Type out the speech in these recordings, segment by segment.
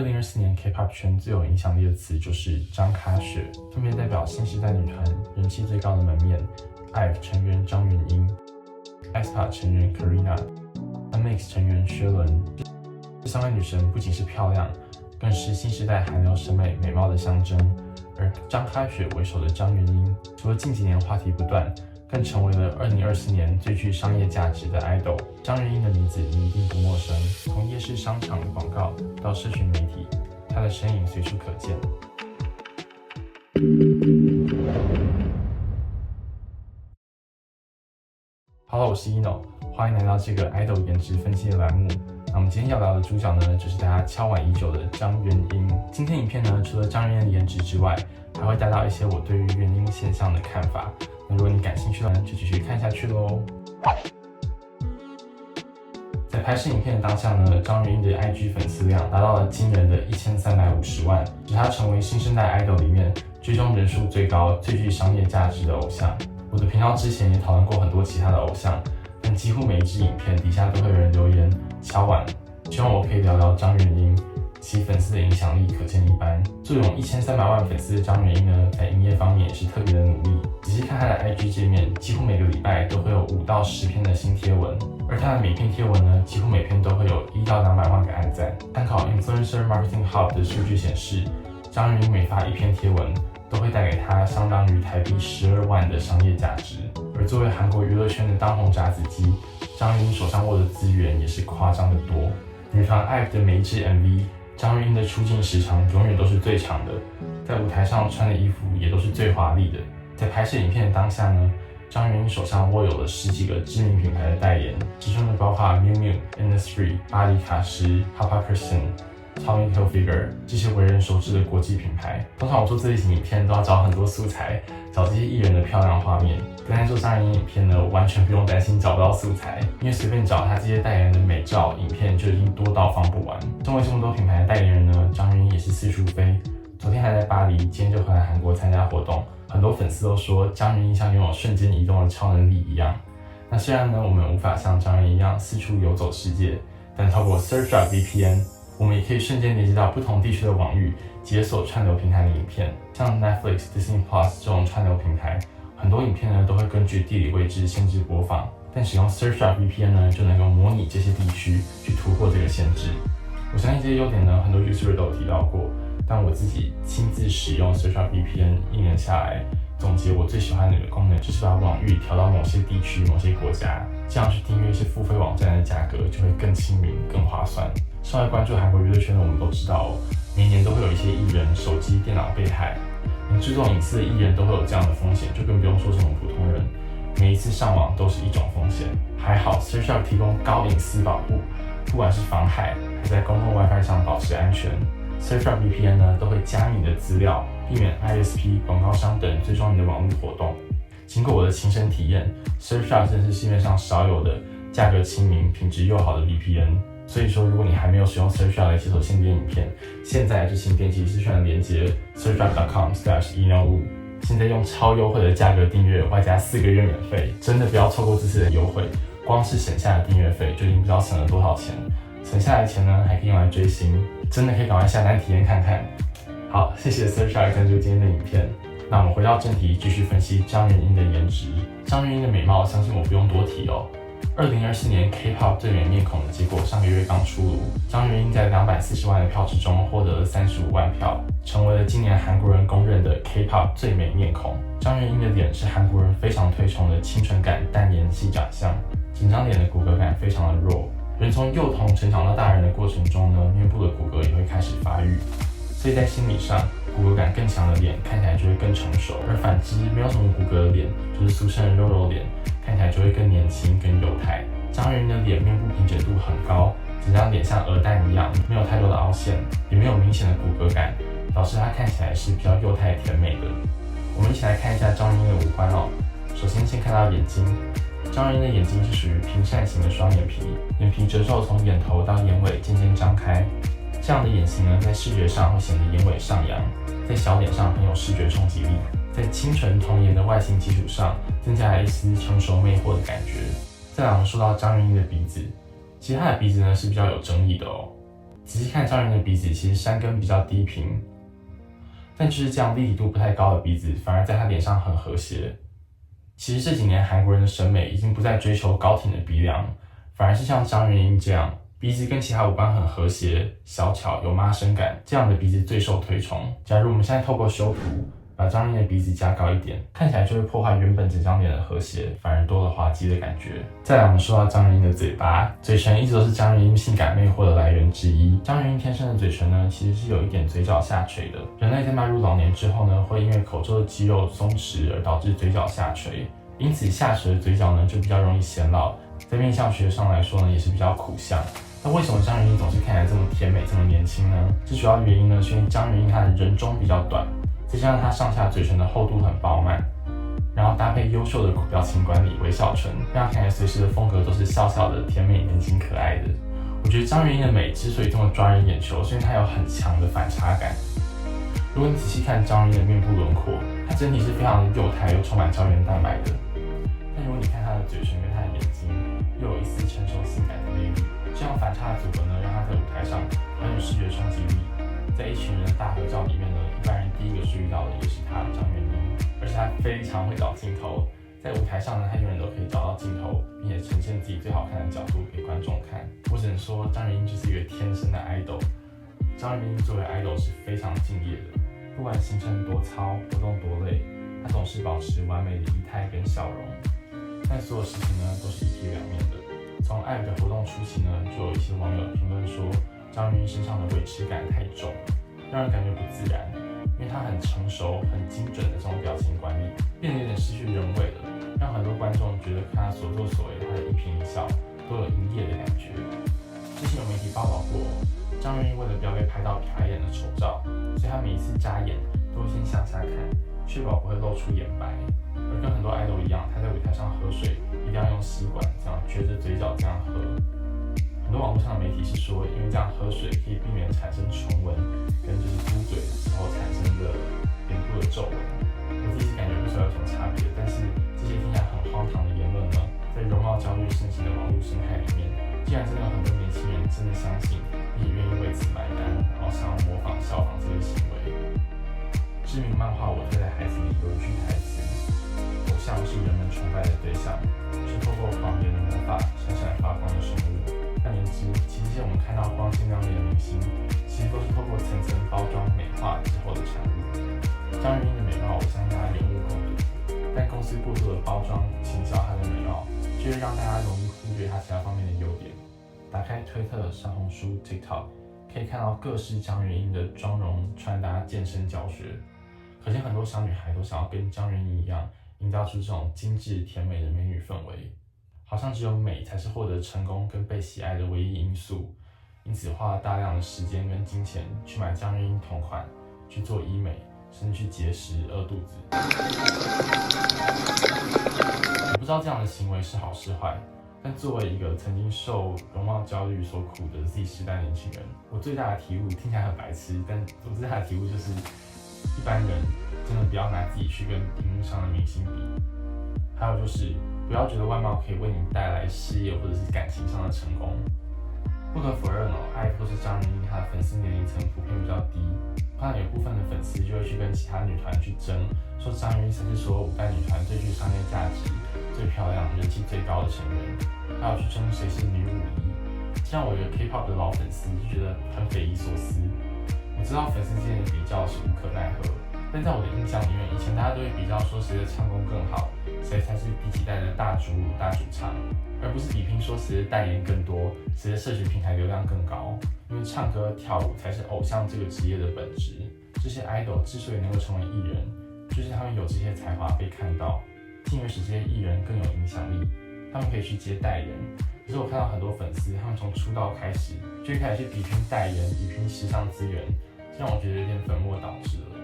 2024年 K-pop 圈最有影响力的词就是张咖雪，分别代表新时代女团人气最高的门面 IVE 成员张元英、aespa 成员 Karina、NMIXX 成员薛伦。这三位女神不仅是漂亮，更是新时代韩流审美美貌的象征。而张咖雪为首的张元英，除了近几年话题不断，更成为了2024年最具商业价值的 idol。张元英的名字你一定不陌生，从夜市商场的广告到社群媒体，她的身影随处可见。Hello， 我是 Eno， 欢迎来到这个 idol 颜值分析的栏目。那我们今天要聊的主角呢，就是大家敲碗已久的张元英。今天影片呢，除了张元英的颜值之外，还会带到一些我对于元英现象的看法。那如果你感兴趣的话，就继续看下去咯。在拍摄影片的当下呢，张元英的 IG 粉丝量达到了惊人的1350万，使她成为新生代 idol 里面追踪人数最高、最具商业价值的偶像。我的频道之前也讨论过很多其他的偶像，但几乎每一支影片底下都会有人留言敲碗，希望我可以聊聊张元英，其粉丝的影响力可见一斑。坐拥1300万粉丝的张元英呢，在营业方面也是特别的努力。仔细看她的 IG 界面，几乎每个礼拜都会有5到10篇的新贴文，而她的每篇贴文呢，几乎每篇都会有1到200万个按赞。参考 Influencer Marketing Hub 的数据显示，张元英每发1篇贴文，都会带给她相当于台币12万的商业价值。而作为韩国娱乐圈的当红炸子鸡，张元英手上握的资源也是夸张的多。女团 IVE 的每一支 MV， 张元英的出镜时长永远都是最长的，在舞台上穿的衣服也都是最华丽的。在拍摄影片的当下呢，张元英手上握有了10几个知名品牌的代言，其中呢包括 miu miu、Innisfree、巴黎卡诗、Papa Christian、Tommy Hilfiger 这些为人熟知的国际品牌。通常我做这类型影片都要找很多素材，找这些艺人的漂亮画面。但在做张元英影片呢，完全不用担心找不到素材，因为随便找他这些代言人的美照、影片就已经多到放不完。身为这么多品牌的代言人呢，张元英也是四处飞。昨天还在巴黎，今天就回来韩国参加活动。很多粉丝都说张元英像拥有瞬间移动的超能力一样。那虽然呢，我们无法像张元英一样四处游走世界，但透过 Surfshark VPN， 我们也可以瞬间连接到不同地区的网域，解锁串流平台的影片。像 Netflix、Disney+ 这种串流平台，很多影片呢都会根据地理位置限制播放，但使用 Surfshark VPN 呢，就能够模拟这些地区去突破这个限制。我相信这些优点呢，很多 YouTuber 都有提到过。但我自己亲自使用 Surfshark VPN 1年下来，总结我最喜欢的一个功能，就是把网域调到某些地区、某些国家，这样去订阅一些付费网站的价格就会更亲民、更划算。稍微关注韩国娱乐圈的我们都知道，每年都会有一些艺人手机、电脑被害，连注重隐私的艺人都会有这样的风险，就更不用说什么普通人。每一次上网都是一种风险，还好 Surfshark 提供高隐私保护，不管是防害，还在公共 WiFi 上保持安全。Surfshark VPN 呢，都会加密你的资料，避免 ISP、广告商等追踪你的网络活动。经过我的亲身体验 ，Surfshark 真是市面上少有的价格亲民、品质又好的 VPN。所以说，如果你还没有使用 Surfshark 来解锁线边影片，现在就请点击资讯的连结 surfshark.com/eno5，现在用超优惠的价格订阅，外加4个月免费，真的不要错过这次的优惠。光是省下的订阅费就已经不知道省了多少钱，省下来的钱呢，还可以用来追星。真的可以赶快下单体验看看。好，谢谢 Surfshark 赞助今天的影片。那我们回到正题，继续分析张元英的颜值。张元英的美貌，相信我不用多提哦。2024年 K-pop 最美面孔的结果上个月刚出炉，张元英在240万的票之中获得了35万票，成为了今年韩国人公认的 K-pop 最美面孔。张元英的脸是韩国人非常推崇的清纯感淡颜系长相，整张脸的骨骼感非常的弱。人从幼童成长到大人的过程中呢，面部的骨骼也会开始发育，所以在心理上，骨骼感更强的脸看起来就会更成熟，而反之没有什么骨骼的脸，就是俗称的肉肉脸，看起来就会更年轻、更幼态。张元英的脸面部平整度很高，整张脸像鹅蛋一样，没有太多的凹陷，也没有明显的骨骼感，导致她看起来是比较幼态甜美的。我们一起来看一下张元英的五官哦。首先看到眼睛。张元英的眼睛是属于平扇型的双眼皮，眼皮褶皱从眼头到眼尾渐渐张开。这样的眼型呢，在视觉上会显得眼尾上扬，在小脸上很有视觉冲击力，在清纯童颜的外形基础上，增加了一丝成熟魅惑的感觉。再来我们说到张元英的鼻子，其实她的鼻子呢是比较有争议的哦。仔细看张元英的鼻子，其实山根比较低平，但就是这样立体度不太高的鼻子，反而在她脸上很和谐。其实这几年韩国人的审美已经不再追求高挺的鼻梁，反而是像张元英这样，鼻子跟其他五官很和谐、小巧有妈生感，这样的鼻子最受推崇。假如我们现在透过修图，把张元英的鼻子加高一点，看起来就会破坏原本整张脸的和谐，反而多了滑稽的感觉。再来，我们说到张元英的嘴巴，嘴唇一直都是张元英性感魅惑的来源之一。张元英天生的嘴唇呢，其实是有一点嘴角下垂的。人类在迈入老年之后呢，会因为口中的肌肉松弛而导致嘴角下垂，因此下垂的嘴角呢就比较容易显老。在面相学上来说呢，也是比较苦相。那为什么张元英总是看起来这么甜美、这么年轻呢？最主要的原因呢，是因为张元英她的人中比较短，再加上她上下嘴唇的厚度很饱满，然后搭配优秀的表情管理、微笑唇，让她看起来随时的风格都是笑笑的、甜美、年轻、可爱的。我觉得张元英的美之所以这么抓人眼球，是因为她有很强的反差感。如果你仔细看张元英的面部轮廓，它整体是非常的幼态又充满胶原蛋白的。但如果你看她的嘴唇跟她的眼睛，又有一丝成熟性感的魅力，这样反差的组合呢，让她在舞台上很有视觉冲击力。在一群人的大合照里面呢，一般人第一个注意到的也是她张元英，而且她非常会找镜头。在舞台上呢，她永远都可以找到镜头，并且呈现自己最好看的角度给观众看。我只能说，张元英就是一个天生的 idol。张元英作为 idol 是非常敬业的，不管行程多操，活动多累，她总是保持完美的仪态跟笑容。但所有事情呢，都是一体两面的。从爱的活动初期呢，就有一些网友评论说，张元英身上的维持感太重，让人感觉不自然，因为她很成熟、很精准的这种表情管理，变得有点失去人味了，让很多观众觉得看她所作所为，她的一颦一笑都有营业的感觉。之前有媒体报道过，张元英为了不要被拍到瞟眼的丑照，所以她每一次眨眼都会先向下看，确保不会露出眼白。而跟很多 idol 一样，她在舞台上喝水一定要用吸管，这样撅着嘴角这样喝。很多网络上的媒体是说，因为这样喝水可以避免产生唇纹，跟就是嘟嘴的时候产生的脸部的皱纹。我自己是感觉不出来有什么差别，但是这些听起来很荒唐的言论呢，在容貌焦虑盛行的网络生态里面，竟然真的有很多年轻人真的相信，并且愿意为此买单，然后想要模仿效仿这些行为。知名漫画《我最爱孩子》里有一句台词：偶像是人们崇拜的对象，是透过狂野的魔法闪闪发光的生物。换言之，其实我们看到光鲜亮丽的明星，其实都是透过层层包装美化之后的产物。张元英的美貌，我相信大家有目共睹，但公司过度的包装倾销她的美貌，就会让大家容易忽略她其他方面的优点。打开推特、小红书、TikTok， 可以看到各式张元英的妆容、穿搭、健身教学，可见很多小女孩都想要跟张元英一样，营造出这种精致甜美的美女氛围。好像只有美才是获得成功跟被喜爱的唯一因素，因此花了大量的时间跟金钱去买张元英同款，去做医美，甚至去节食饿肚子。我不知道这样的行为是好是坏，但作为一个曾经受容貌焦虑所苦的 Z 世代年轻人，我最大的体悟听起来很白痴，但我最大的体悟就是，一般人真的不要拿自己去跟荧幕上的明星比。还有就是，不要觉得外貌可以为你带来事业或者是感情上的成功。不可否认爱或是张元英她的粉丝年龄层普遍比较低，那有部分的粉丝就会去跟其他女团去争，说张元英才是所有五代女团最具商业价值、最漂亮、人气最高的成员，还有去争谁是女5一。这样我一个 K-pop 的老粉丝就觉得很匪夷所思。我知道粉丝之间的比较是无可奈何，但在我的印象里面，以前大家都会比较说谁的唱功更好，谁才是第几代的大主舞、大主唱，而不是比拼说谁的代言更多，谁的社群平台流量更高。因为唱歌跳舞才是偶像这个职业的本质。这些 idol 之所以能够成为艺人，就是他们有这些才华被看到，进而使这些艺人更有影响力。他们可以去接代言。可是我看到很多粉丝，他们从出道开始就开始去比拼代言、比拼时尚资源，这让我觉得有点本末倒置了。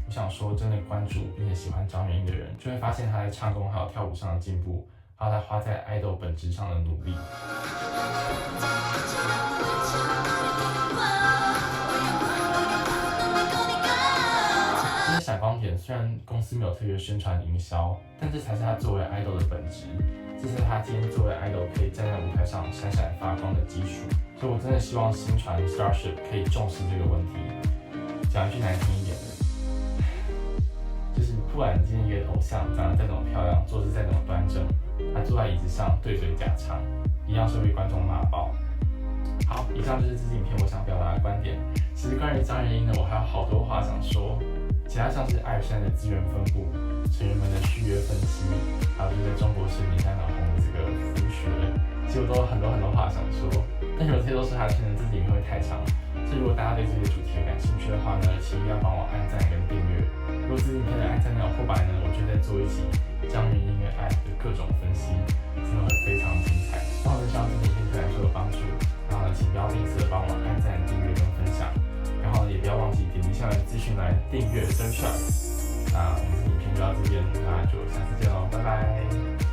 我想说，真的关注并且喜欢张元英的人，就会发现她在唱功还有跳舞上的进步，还有她花在 idol 本质上的努力。这些闪光点虽然公司没有特别宣传营销，但这才是她作为 idol 的本质，这是她今天作为 idol 可以站在舞台上闪闪发光的基础。所以我真的希望新传 Starship 可以重视这个问题。讲一句难听一点的，就是不管今天一个偶像长得再怎么漂亮，做事再怎么端正，他坐在椅子上对嘴假唱，一样是被观众骂爆。好，以上就是这支影片我想表达的观点。其实关于张元英呢，我还有好多话想说，其他像是艾尔山的资源分布、成员们的续约分析，还有就在中国视频上很红的这个服学，其实我都有很多话想说，但是有些都是还是呢，这支影片会太长。所以如果大家对这些主题感兴趣的话呢，请一定要帮我按赞跟订阅。如果这支影片的按赞量破百呢，我就再做一集张元英跟爱的各种分析，真的会非常精彩。然后呢，希望这支影片对来说有帮助。然后呢，请不要吝啬帮我按赞、订阅跟分享。然后呢，也不要忘记点击下面的资讯栏订阅 Surfshark。那我们这支影片就到这边，那就下次见喽，拜拜。